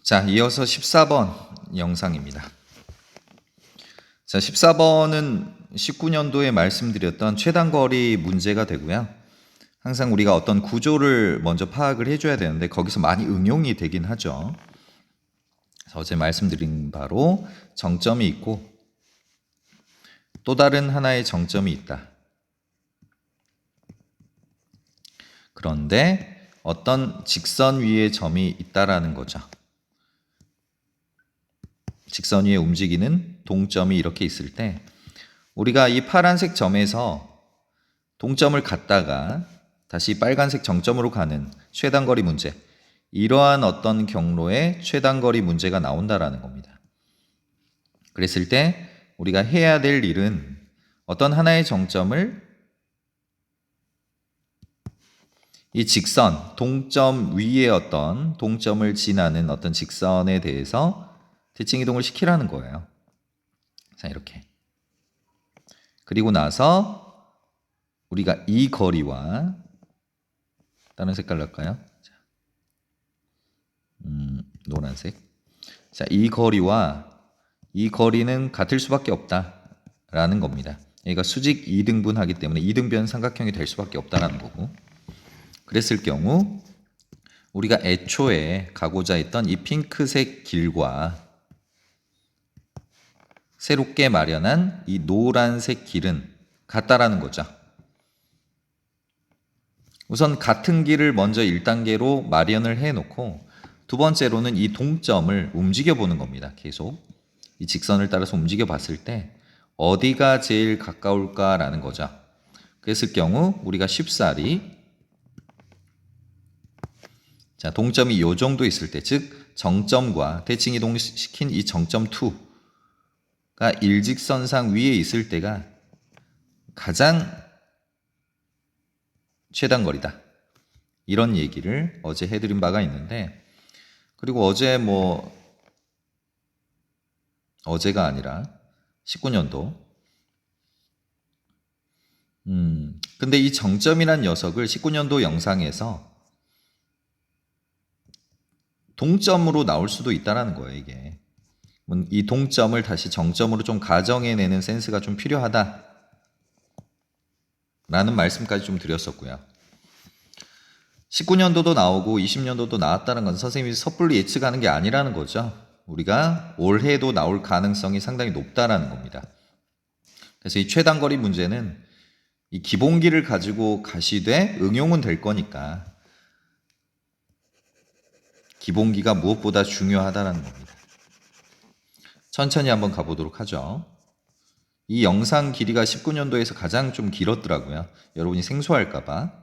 자, 이어서 14번 영상입니다. 자, 14번은 19년도에 말씀드렸던 최단거리 문제가 되고요. 항상 우리가 어떤 구조를 먼저 파악을 해줘야 되는데 거기서 많이 응용이 되긴 하죠. 그래서 어제 말씀드린 바로 정점이 있고 또 다른 하나의 정점이 있다. 그런데 어떤 직선 위에 점이 있다라는 거죠. 직선 위에 움직이는 동점이 이렇게 있을 때 우리가 이 파란색 점에서 동점을 갔다가 다시 빨간색 정점으로 가는 최단거리 문제, 이러한 어떤 경로의 최단거리 문제가 나온다라는 겁니다. 그랬을 때 우리가 해야 될 일은 어떤 하나의 정점을 이 직선, 동점 위에 어떤 동점을 지나는 어떤 직선에 대해서 대칭 이동을 시키라는 거예요. 자, 이렇게. 그리고 나서 우리가 이 거리와 다른 색깔로 할까요? 자, 노란색. 자, 이 거리와 이 거리는 같을 수밖에 없다라는 겁니다. 얘가 수직 2등분 하기 때문에 2등변 삼각형이 될 수밖에 없다라는 거고. 그랬을 경우 우리가 애초에 가고자 했던 이 핑크색 길과 새롭게 마련한 이 노란색 길은 같다라는 거죠. 우선 같은 길을 먼저 1단계로 마련을 해놓고 두 번째로는 이 동점을 움직여 보는 겁니다. 계속 이 직선을 따라서 움직여 봤을 때 어디가 제일 가까울까라는 거죠. 그랬을 경우 우리가 쉽사리 자, 동점이 이 정도 있을 때, 즉 정점과 대칭 이동시킨 이 정점 2가 일직선상 위에 있을 때가 가장 최단거리다. 이런 얘기를 어제 해드린 바가 있는데, 그리고 어제가 아니라 19년도 근데 이 정점이란 녀석을 19년도 영상에서 동점으로 나올 수도 있다라는 거예요, 이게. 이 동점을 다시 정점으로 좀 가정해내는 센스가 좀 필요하다 라는 말씀까지 좀 드렸었고요. 19년도도 나오고 20년도도 나왔다는 건 선생님이 섣불리 예측하는 게 아니라는 거죠. 우리가 올해도 나올 가능성이 상당히 높다라는 겁니다. 그래서 이 최단거리 문제는 이 기본기를 가지고 가시되 응용은 될 거니까 기본기가 무엇보다 중요하다는 겁니다. 천천히 한번 가보도록 하죠. 이 영상 길이가 19년도에서 가장 좀 길었더라고요. 여러분이 생소할까봐.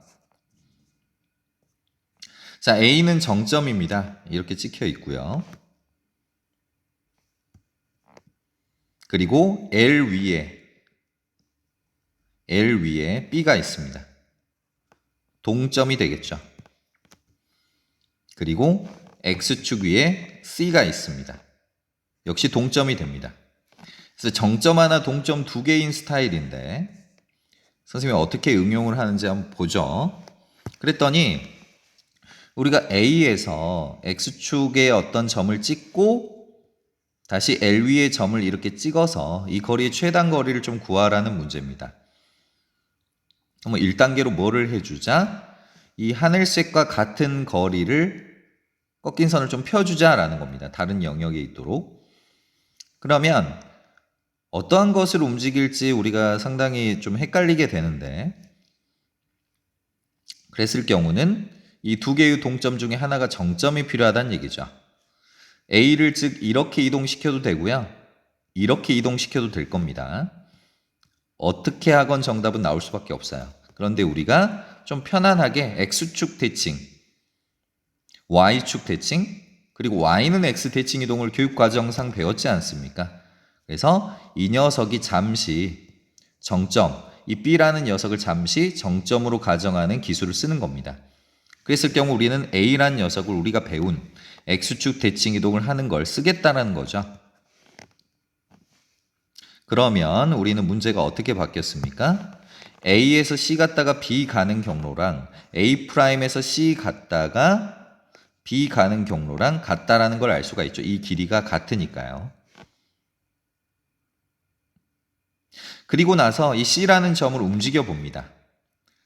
자, A는 정점입니다. 이렇게 찍혀 있고요. 그리고 L 위에 B가 있습니다. 동점이 되겠죠. 그리고 X축 위에 C가 있습니다. 역시 동점이 됩니다. 그래서 정점 하나, 동점 두 개인 스타일인데 선생님이 어떻게 응용을 하는지 한번 보죠. 그랬더니 우리가 A에서 X축에 어떤 점을 찍고 다시 L 위에 점을 이렇게 찍어서 이 거리의 최단 거리를 좀 구하라는 문제입니다. 그럼 1단계로 뭐를 해주자? 이 하늘색과 같은 거리를 꺾인 선을 좀 펴주자라는 겁니다. 다른 영역에 있도록. 그러면 어떠한 것을 움직일지 우리가 상당히 좀 헷갈리게 되는데 그랬을 경우는 이 두 개의 동점 중에 하나가 정점이 필요하다는 얘기죠. A를 즉 이렇게 이동시켜도 되고요. 이렇게 이동시켜도 될 겁니다. 어떻게 하건 정답은 나올 수밖에 없어요. 그런데 우리가 좀 편안하게 X축 대칭, Y축 대칭, 그리고 Y는 X 대칭 이동을 교육과정상 배웠지 않습니까? 그래서 이 녀석이 잠시 정점, 이 B라는 녀석을 잠시 정점으로 가정하는 기술을 쓰는 겁니다. 그랬을 경우 우리는 A라는 녀석을 우리가 배운 X축 대칭 이동을 하는 걸 쓰겠다는 거죠. 그러면 우리는 문제가 어떻게 바뀌었습니까? A에서 C 갔다가 B 가는 경로랑 A'에서 C 갔다가 B 가는 경로랑 같다라는 걸 알 수가 있죠. 이 길이가 같으니까요. 그리고 나서 이 C라는 점을 움직여 봅니다.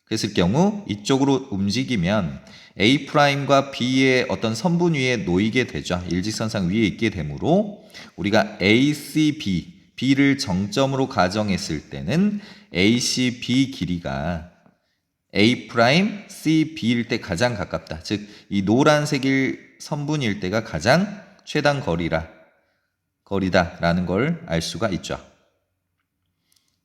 그랬을 경우 이쪽으로 움직이면 A'과 B의 어떤 선분 위에 놓이게 되죠. 일직선상 위에 있게 되므로 우리가 AC, B를 정점으로 가정했을 때는 AC, B 길이가 A', C, B일 때 가장 가깝다. 즉, 이 노란색일 선분일 때가 가장 최단 거리다라는 걸 알 수가 있죠.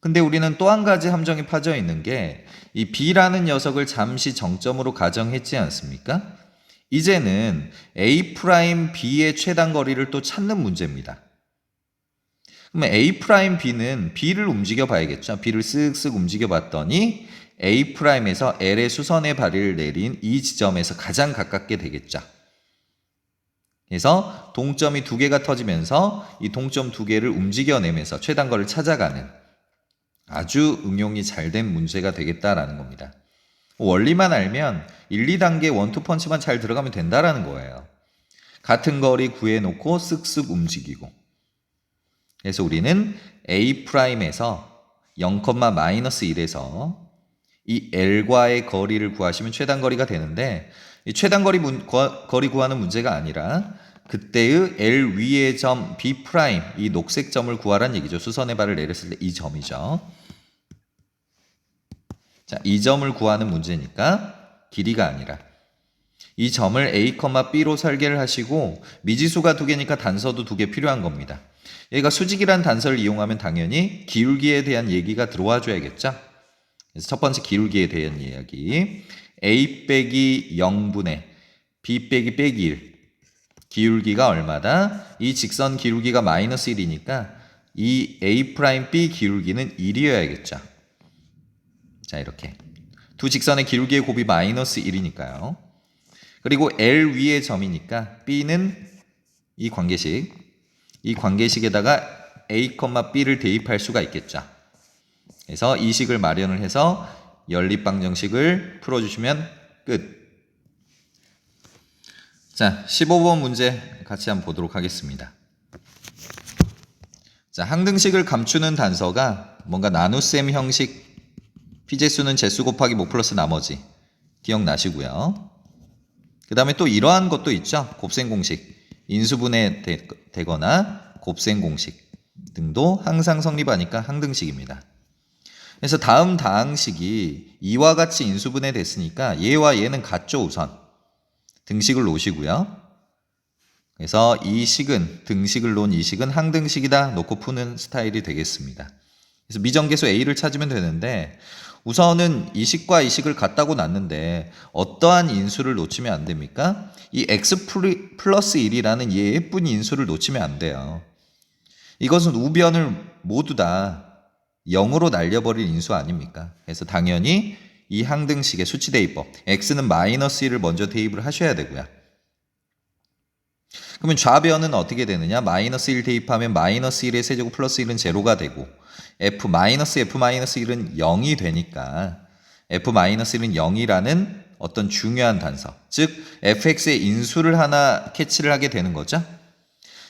근데 우리는 또 한 가지 함정이 파져 있는 게 이 B라는 녀석을 잠시 정점으로 가정했지 않습니까? 이제는 A', B의 최단 거리를 또 찾는 문제입니다. 그러면 A', B는 B를 움직여 봐야겠죠. B를 쓱쓱 움직여 봤더니 A'에서 L의 수선의 발을 내린 이 지점에서 가장 가깝게 되겠죠. 그래서 동점이 두 개가 터지면서 이 동점 두 개를 움직여내면서 최단거리를 찾아가는 아주 응용이 잘 된 문제가 되겠다라는 겁니다. 원리만 알면 1, 2단계 원투펀치만 잘 들어가면 된다라는 거예요. 같은 거리 구해놓고 쓱쓱 움직이고. 그래서 우리는 A'에서 0,-1에서 이 L과의 거리를 구하시면 최단거리가 되는데 이 최단거리 거리 구하는 문제가 아니라 그때의 L 위의 점 B', 이 녹색 점을 구하라는 얘기죠. 수선의 발을 내렸을 때 이 점이죠. 자, 이 점을 구하는 문제니까 길이가 아니라 이 점을 A, B로 설계를 하시고 미지수가 두 개니까 단서도 두 개 필요한 겁니다. 얘가 수직이란 단서를 이용하면 당연히 기울기에 대한 얘기가 들어와 줘야겠죠. 그래서 첫 번째 기울기에 대한 이야기. A 빼기 0분의 B 빼기 1. 기울기가 얼마다? 이 직선 기울기가 마이너스 1이니까 이 A', B 기울기는 1이어야겠죠. 자, 이렇게. 두 직선의 기울기의 곱이 마이너스 1이니까요. 그리고 L 위의 점이니까 B는 이 관계식에다가 A, B를 대입할 수가 있겠죠. 그래서 이 식을 마련을 해서 연립방정식을 풀어주시면 끝. 자, 15번 문제 같이 한번 보도록 하겠습니다. 자, 항등식을 감추는 단서가 뭔가 나눗셈 형식 피제수는 제수 곱하기 모 플러스 나머지 기억나시고요. 그 다음에 또 이러한 것도 있죠. 곱셈 공식, 인수분해 되거나 곱셈 공식 등도 항상 성립하니까 항등식입니다. 그래서 다음 다항식이 이와 같이 인수분해 됐으니까 얘와 얘는 같죠. 우선 등식을 놓으시고요. 그래서 이 식은 등식을 놓은 이 식은 항등식이다 놓고 푸는 스타일이 되겠습니다. 그래서 미정계수 A를 찾으면 되는데 우선은 이 식과 이 식을 같다고 놨는데 어떠한 인수를 놓치면 안 됩니까? 이 x 플러스 1이라는 예쁜 인수를 놓치면 안 돼요. 이것은 우변을 모두 다 0으로 날려버릴 인수 아닙니까? 그래서 당연히 이 항등식의 수치 대입법 x는 마이너스 1을 먼저 대입을 하셔야 되고요. 그러면 좌변은 어떻게 되느냐? 마이너스 1 대입하면 마이너스 1의 세제곱 플러스 1은 제로가 되고 f-1은 0이 되니까 f-1은 0이라는 어떤 중요한 단서, 즉 fx의 인수를 하나 캐치를 하게 되는 거죠.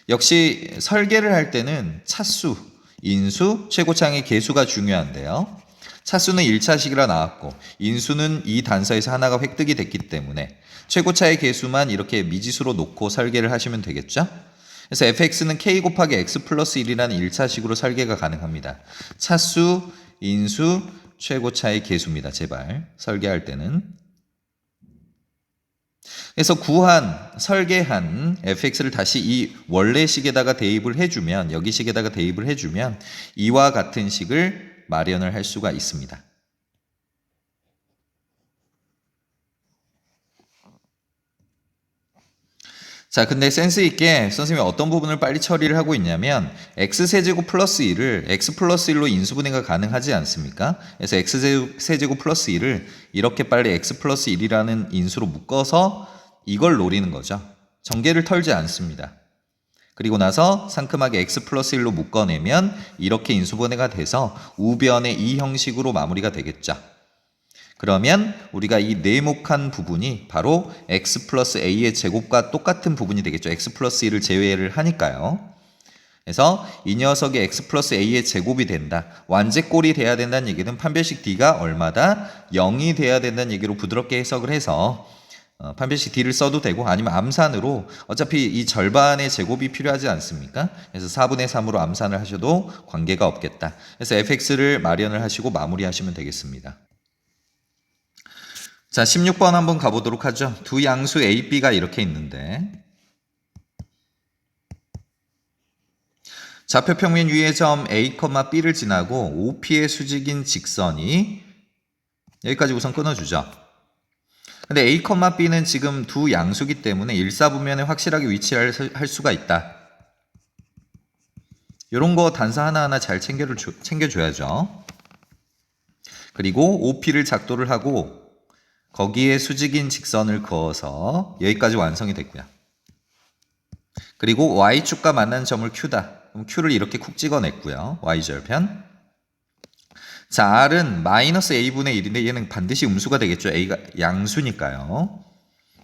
역시 설계를 할 때는 차수, 인수, 최고차항의 계수가 중요한데요. 차수는 1차식이라 나왔고 인수는 이 단서에서 하나가 획득이 됐기 때문에 최고차의 계수만 이렇게 미지수로 놓고 설계를 하시면 되겠죠. 그래서 fx는 k 곱하기 x 플러스 1이라는 1차식으로 설계가 가능합니다. 차수, 인수, 최고차의 계수입니다. 제발 설계할 때는. 그래서 설계한 fx를 다시 이 원래 식에다가 대입을 해주면, 여기 식에다가 대입을 해주면 이와 같은 식을 마련을 할 수가 있습니다. 자, 근데 센스 있게 선생님이 어떤 부분을 빨리 처리를 하고 있냐면 x세제곱 플러스 1을 x 플러스 1로 인수분해가 가능하지 않습니까? 그래서 x세제곱 플러스 1을 이렇게 빨리 x 플러스 1이라는 인수로 묶어서 이걸 노리는 거죠. 전개를 털지 않습니다. 그리고 나서 상큼하게 x 플러스 1로 묶어내면 이렇게 인수분해가 돼서 우변의 이 형식으로 마무리가 되겠죠. 그러면 우리가 이 네모칸 부분이 바로 x 플러스 a의 제곱과 똑같은 부분이 되겠죠. x 플러스 1을 제외를 하니까요. 그래서 이 녀석이 x 플러스 a의 제곱이 된다. 완제꼴이 돼야 된다는 얘기는 판별식 d가 얼마다? 0이 돼야 된다는 얘기로 부드럽게 해석을 해서 판별식 d를 써도 되고 아니면 암산으로 어차피 이 절반의 제곱이 필요하지 않습니까? 그래서 4분의 3으로 암산을 하셔도 관계가 없겠다. 그래서 fx를 마련을 하시고 마무리하시면 되겠습니다. 자, 16번 한번 가보도록 하죠. 두 양수 a, b가 이렇게 있는데 좌표 평면 위의 점 a, b를 지나고 OP의 수직인 직선이 여기까지 우선 끊어주죠. 근데 a, b는 지금 두 양수기 때문에 일사분면에 확실하게 위치할 수가 있다. 이런 거 단서 하나하나 잘 챙겨줘야죠. 그리고 OP를 작도를 하고 거기에 수직인 직선을 그어서 여기까지 완성이 됐고요. 그리고 Y축과 만난 점을 Q다. 그럼 Q를 이렇게 쿡 찍어냈고요. Y절편. 자, R은 마이너스 A분의 1인데 얘는 반드시 음수가 되겠죠. A가 양수니까요.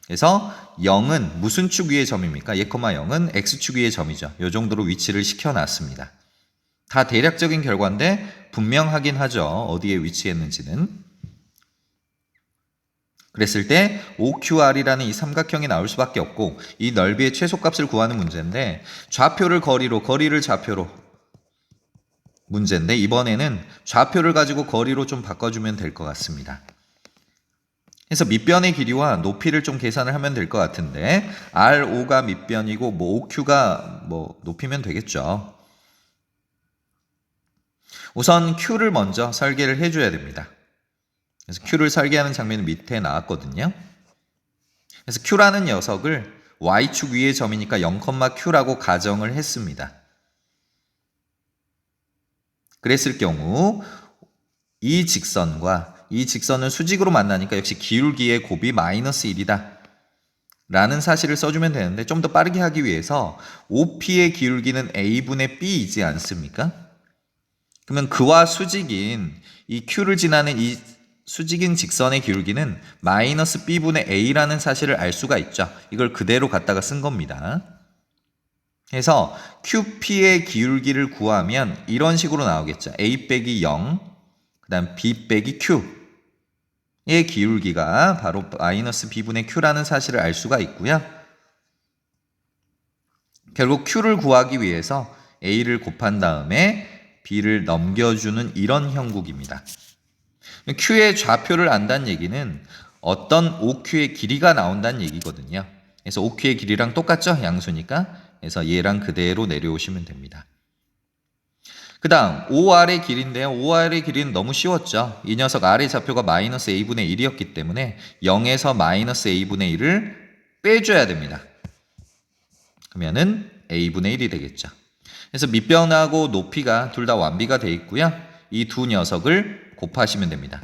그래서 0은 무슨 축 위의 점입니까? 얘, 0은 X축 위의 점이죠. 이 정도로 위치를 시켜놨습니다. 다 대략적인 결과인데 분명하긴 하죠. 어디에 위치했는지는. 그랬을 때 OQR이라는 이 삼각형이 나올 수밖에 없고 이 넓이의 최소값을 구하는 문제인데 좌표를 거리를 좌표로 문제인데 이번에는 좌표를 가지고 거리로 좀 바꿔주면 될 것 같습니다. 그래서 밑변의 길이와 높이를 좀 계산을 하면 될 것 같은데 RO가 밑변이고 뭐 OQ가 뭐 높이면 되겠죠. 우선 Q를 먼저 설계를 해줘야 됩니다. 그래서 Q를 설계하는 장면이 밑에 나왔거든요. 그래서 Q라는 녀석을 Y축 위의 점이니까 0,Q라고 가정을 했습니다. 그랬을 경우 이 직선과 이 직선은 수직으로 만나니까 역시 기울기의 곱이 마이너스 1이다. 라는 사실을 써주면 되는데 좀 더 빠르게 하기 위해서 OP의 기울기는 A분의 B이지 않습니까? 그러면 그와 수직인 이 Q를 지나는 이 수직인 직선의 기울기는 마이너스 B분의 A라는 사실을 알 수가 있죠. 이걸 그대로 갖다가 쓴 겁니다. 그래서 QP의 기울기를 구하면 이런 식으로 나오겠죠. A 빼기 0, 그 다음 B 빼기 Q의 기울기가 바로 마이너스 B분의 Q라는 사실을 알 수가 있고요. 결국 Q를 구하기 위해서 A를 곱한 다음에 B를 넘겨주는 이런 형국입니다. Q의 좌표를 안다는 얘기는 어떤 OQ의 길이가 나온다는 얘기거든요. 그래서 OQ의 길이랑 똑같죠? 양수니까. 그래서 얘랑 그대로 내려오시면 됩니다. 그 다음 OR의 길이인데요. OR의 길이는 너무 쉬웠죠. 이 녀석 R의 좌표가 마이너스 A분의 1이었기 때문에 0에서 마이너스 A분의 1을 빼줘야 됩니다. 그러면은 A분의 1이 되겠죠. 그래서 밑변하고 높이가 둘 다 완비가 되어 있고요. 이 두 녀석을 곱하시면 됩니다.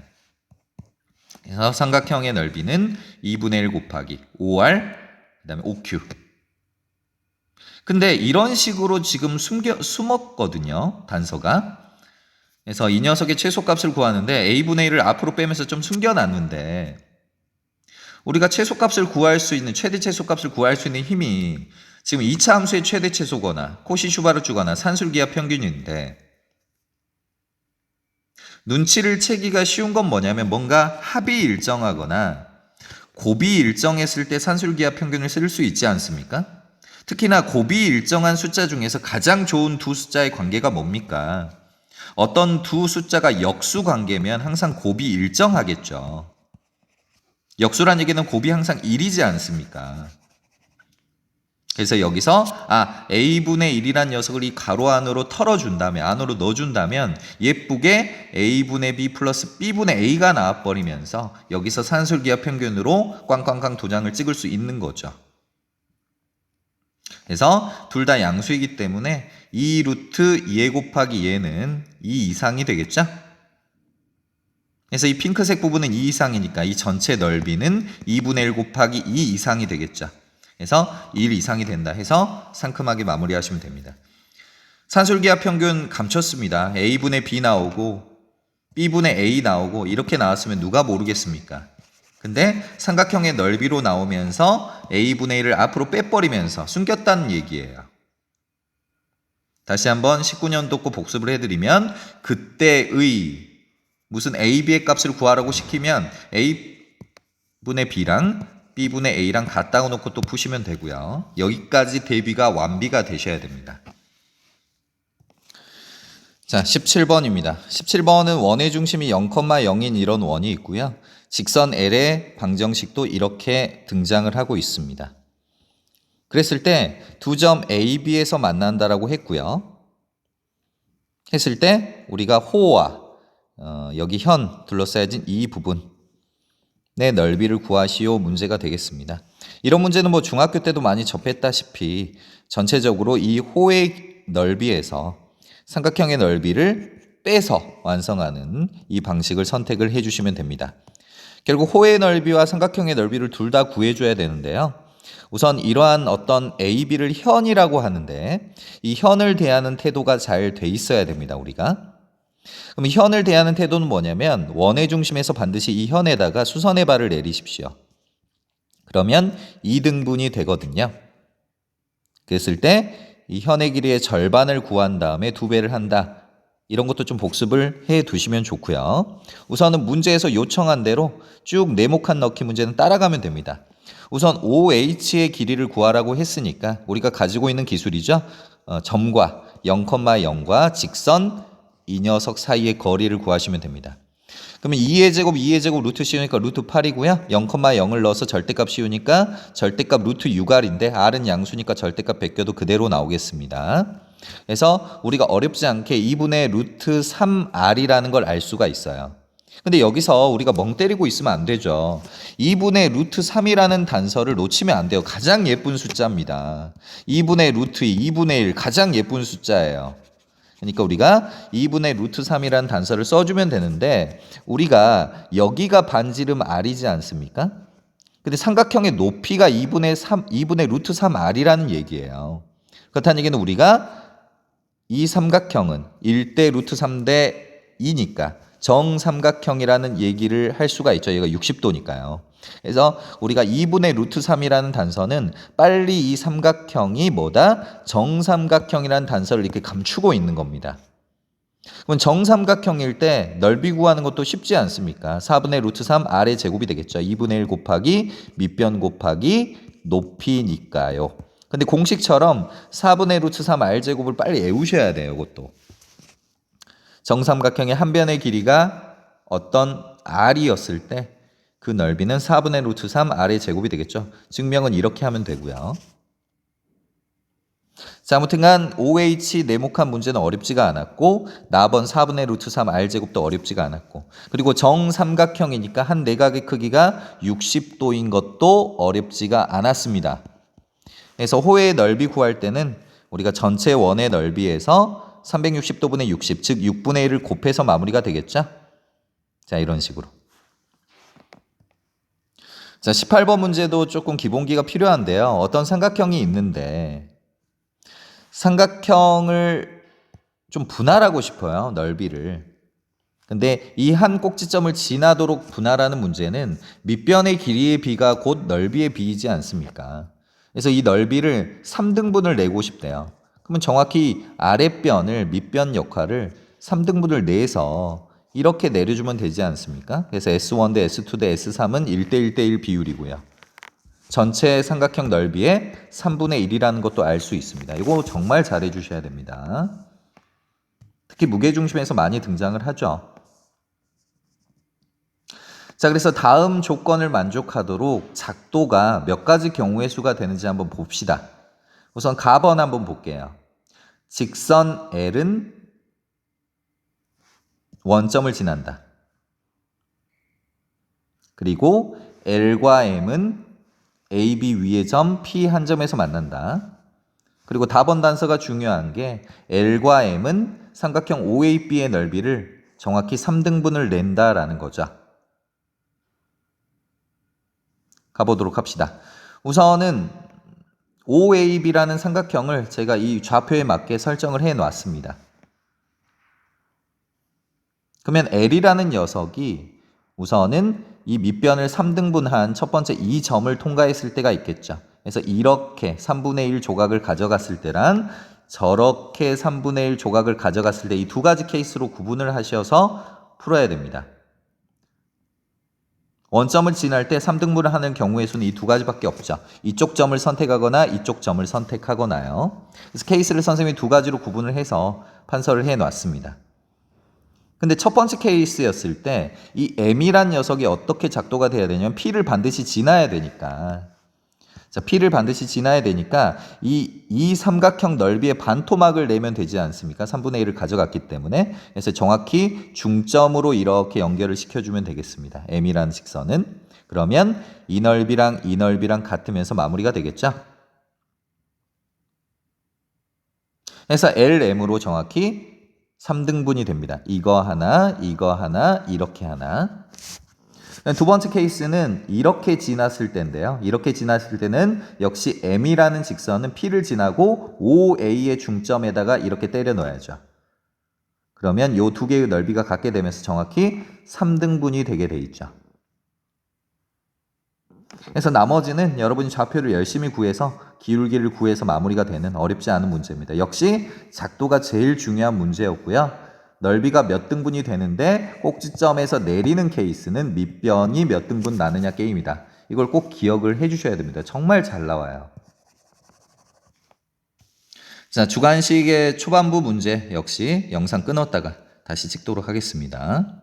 그래서 삼각형의 넓이는 2분의 1 곱하기 OR 그 다음에 OQ. 근데 이런 식으로 지금 숨었거든요. 단서가. 그래서 이 녀석의 최소값을 구하는데 A분의 1을 앞으로 빼면서 좀 숨겨놨는데 우리가 최소값을 구할 수 있는 최대 최소값을 구할 수 있는 힘이 지금 2차 함수의 최대 최소거나 코시-슈바르트거나 산술기하 평균인데 눈치를 채기가 쉬운 건 뭐냐면 뭔가 합이 일정하거나 곱이 일정했을 때 산술기하 평균을 쓸 수 있지 않습니까? 특히나 곱이 일정한 숫자 중에서 가장 좋은 두 숫자의 관계가 뭡니까? 어떤 두 숫자가 역수 관계면 항상 곱이 일정하겠죠. 역수란 얘기는 곱이 항상 1이지 않습니까? 그래서 여기서 A분의 1이란 녀석을 이 가로 안으로 털어준다면 안으로 넣어준다면 예쁘게 A분의 B 플러스 B분의 A가 나와버리면서 여기서 산술기하 평균으로 꽝꽝꽝 도장을 찍을 수 있는 거죠. 그래서 둘 다 양수이기 때문에 2 루트 2에 곱하기 얘는 2 이상이 되겠죠? 그래서 이 핑크색 부분은 2 이상이니까 이 전체 넓이는 2분의 1 곱하기 2 이상이 되겠죠. 그래서 1 이상이 된다 해서 상큼하게 마무리하시면 됩니다. 산술기하 평균 감췄습니다. A분의 B 나오고 B분의 A 나오고 이렇게 나왔으면 누가 모르겠습니까? 근데 삼각형의 넓이로 나오면서 A분의 1을 앞으로 빼버리면서 숨겼다는 얘기예요. 다시 한번 19년도 거 복습을 해드리면 그때의 무슨 A, B의 값을 구하라고 시키면 A분의 B랑 B분의 A랑 같다고 놓고 또 푸시면 되고요. 여기까지 대비가 완비가 되셔야 됩니다. 자, 17번입니다. 17번은 원의 중심이 0,0인 이런 원이 있고요. 직선 L의 방정식도 이렇게 등장을 하고 있습니다. 그랬을 때 두 점 A, B에서 만난다라고 했고요. 했을 때 우리가 호와 여기 현 둘러싸여진 이 부분의 넓이를 구하시오 문제가 되겠습니다. 이런 문제는 뭐 중학교 때도 많이 접했다시피 전체적으로 이 호의 넓이에서 삼각형의 넓이를 빼서 완성하는 이 방식을 선택을 해주시면 됩니다. 결국 호의 넓이와 삼각형의 넓이를 둘 다 구해줘야 되는데요. 우선 이러한 어떤 A, B를 현이라고 하는데 이 현을 대하는 태도가 잘 돼 있어야 됩니다. 우리가. 그럼 현을 대하는 태도는 뭐냐면 원의 중심에서 반드시 이 현에다가 수선의 발을 내리십시오. 그러면 2등분이 되거든요. 그랬을 때 이 현의 길이의 절반을 구한 다음에 2배를 한다. 이런 것도 좀 복습을 해 두시면 좋고요. 우선은 문제에서 요청한 대로 쭉 네모칸 넣기 문제는 따라가면 됩니다. 우선 OH의 길이를 구하라고 했으니까 우리가 가지고 있는 기술이죠. 점과 0,0과 직선 이 녀석 사이의 거리를 구하시면 됩니다. 그러면 2의 제곱 루트 씌우니까 루트 8이고요. 0,0을 넣어서 절대값 씌우니까 절대값 루트 6R인데 R은 양수니까 절대값 베껴도 그대로 나오겠습니다. 그래서 우리가 어렵지 않게 2분의 루트 3R이라는 걸 알 수가 있어요. 근데 여기서 우리가 멍 때리고 있으면 안 되죠. 2분의 루트 3이라는 단서를 놓치면 안 돼요. 가장 예쁜 숫자입니다. 2분의 루트 2, 2분의 1 가장 예쁜 숫자예요. 그러니까 우리가 2분의 루트 3이라는 단서를 써주면 되는데 우리가 여기가 반지름 R이지 않습니까? 근데 삼각형의 높이가 2분의 루트 3R이라는 얘기예요. 그렇다는 얘기는 우리가 이 삼각형은 1대 루트 3대 2니까 정삼각형이라는 얘기를 할 수가 있죠. 얘가 60도니까요. 그래서 우리가 2분의 루트 3이라는 단서는 빨리 이 삼각형이 뭐다? 정삼각형이라는 단서를 이렇게 감추고 있는 겁니다. 그럼 정삼각형일 때 넓이 구하는 것도 쉽지 않습니까? 4분의 루트 3 R의 제곱이 되겠죠. 2분의 1 곱하기 밑변 곱하기 높이니까요. 근데 공식처럼 4분의 루트 3 R 제곱을 빨리 외우셔야 돼요. 이것도. 정삼각형의 한 변의 길이가 어떤 R이었을 때 그 넓이는 4분의 루트 3 R의 제곱이 되겠죠. 증명은 이렇게 하면 되고요. 자, 아무튼간 OH 네모칸 문제는 어렵지가 않았고 나번 4분의 루트 3 R 제곱도 어렵지가 않았고 그리고 정삼각형이니까 한 내각의 크기가 60도인 것도 어렵지가 않았습니다. 그래서 호의 넓이 구할 때는 우리가 전체 원의 넓이에서 360도분의 60, 즉 6분의 1을 곱해서 마무리가 되겠죠? 자, 이런 식으로. 자, 18번 문제도 조금 기본기가 필요한데요. 어떤 삼각형이 있는데 삼각형을 좀 분할하고 싶어요. 넓이를. 근데 이 한 꼭지점을 지나도록 분할하는 문제는 밑변의 길이의 비가 곧 넓이의 비이지 않습니까? 그래서 이 넓이를 3등분을 내고 싶대요. 그러면 정확히 아랫변을 밑변 역할을 3등분을 내서 이렇게 내려주면 되지 않습니까? 그래서 S1 대 S2 대 S3은 1대 1대 1 비율이고요. 전체 삼각형 넓이의 3분의 1이라는 것도 알 수 있습니다. 이거 정말 잘해 주셔야 됩니다. 특히 무게중심에서 많이 등장을 하죠. 자, 그래서 다음 조건을 만족하도록 작도가 몇 가지 경우의 수가 되는지 한번 봅시다. 우선 가번 한번 볼게요. 직선 L은 원점을 지난다. 그리고 L과 M은 AB 위의 점 P 한 점에서 만난다. 그리고 다번 단서가 중요한 게 L과 M은 삼각형 OAB의 넓이를 정확히 3등분을 낸다라는 거죠. 가보도록 합시다. 우선은 OAB라는 삼각형을 제가 이 좌표에 맞게 설정을 해 놨습니다. 그러면 L이라는 녀석이 우선은 이 밑변을 3등분한 첫 번째 이 점을 통과했을 때가 있겠죠. 그래서 이렇게 3분의 1 조각을 가져갔을 때랑 저렇게 3분의 1 조각을 가져갔을 때 이 두 가지 케이스로 구분을 하셔서 풀어야 됩니다. 원점을 지날 때 3등분을 하는 경우의 수는 이 두 가지밖에 없죠. 이쪽 점을 선택하거나 이쪽 점을 선택하거나요. 그래서 케이스를 선생님이 두 가지로 구분을 해서 판서를 해놨습니다. 근데 첫 번째 케이스였을 때 이 M이란 녀석이 어떻게 작도가 돼야 되냐면 P를 반드시 지나야 되니까 자, P를 반드시 지나야 되니까 이 삼각형 넓이의 반토막을 내면 되지 않습니까? 3분의 1을 가져갔기 때문에. 그래서 정확히 중점으로 이렇게 연결을 시켜주면 되겠습니다. M이라는 직선은. 그러면 이 넓이랑 같으면서 마무리가 되겠죠? 그래서 LM으로 정확히 3등분이 됩니다. 이거 하나, 이렇게 하나. 두 번째 케이스는 이렇게 지났을 때인데요. 이렇게 지났을 때는 역시 M이라는 직선은 P를 지나고 OA의 중점에다가 이렇게 때려 넣어야죠. 그러면 이 두 개의 넓이가 같게 되면서 정확히 3등분이 되게 돼 있죠. 그래서 나머지는 여러분이 좌표를 열심히 구해서 기울기를 구해서 마무리가 되는 어렵지 않은 문제입니다. 역시 작도가 제일 중요한 문제였고요. 넓이가 몇 등분이 되는데 꼭지점에서 내리는 케이스는 밑변이 몇 등분 나느냐 게임이다. 이걸 꼭 기억을 해주셔야 됩니다. 정말 잘 나와요. 자, 주관식의 초반부 문제 역시 영상 끊었다가 다시 찍도록 하겠습니다.